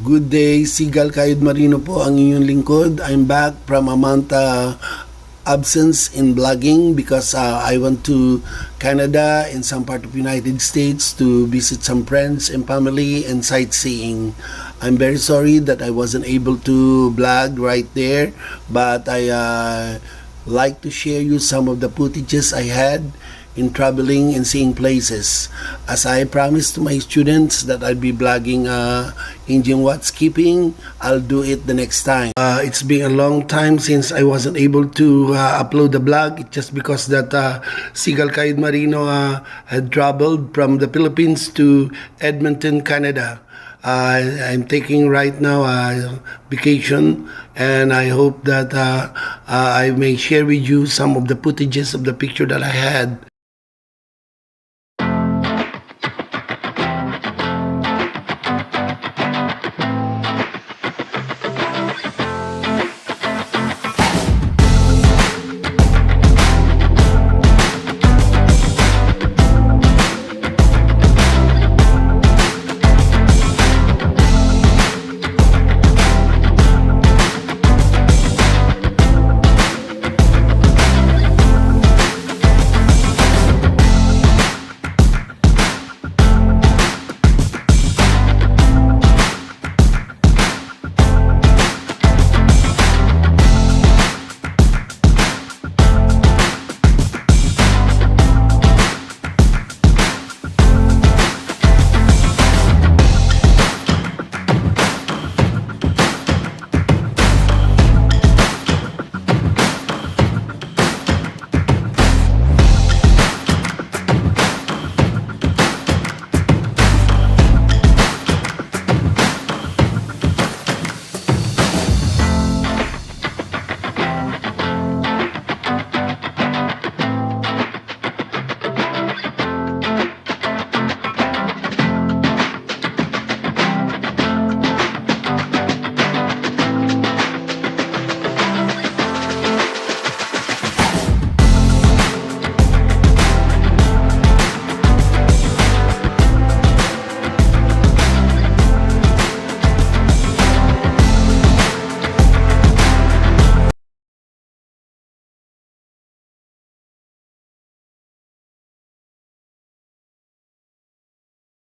Good day, Seagull Kayod Marino po ang inyong lingkod. I'm back from a month absence in vlogging because I went to Canada and some part of United States to visit some friends and family and sightseeing. I'm very sorry that I wasn't able to vlog right there, but I like to share you some of the footages I had in traveling and seeing places. As I promised to my students that I'd be vlogging Indian watch keeping, I'll do it the next time. It's been a long time since I wasn't able to upload the vlog, just because that Seagull Kayod Marino had traveled from the Philippines to Edmonton, Canada. I'm taking right now a vacation, and I hope that I may share with you some of the footages of the picture that I had.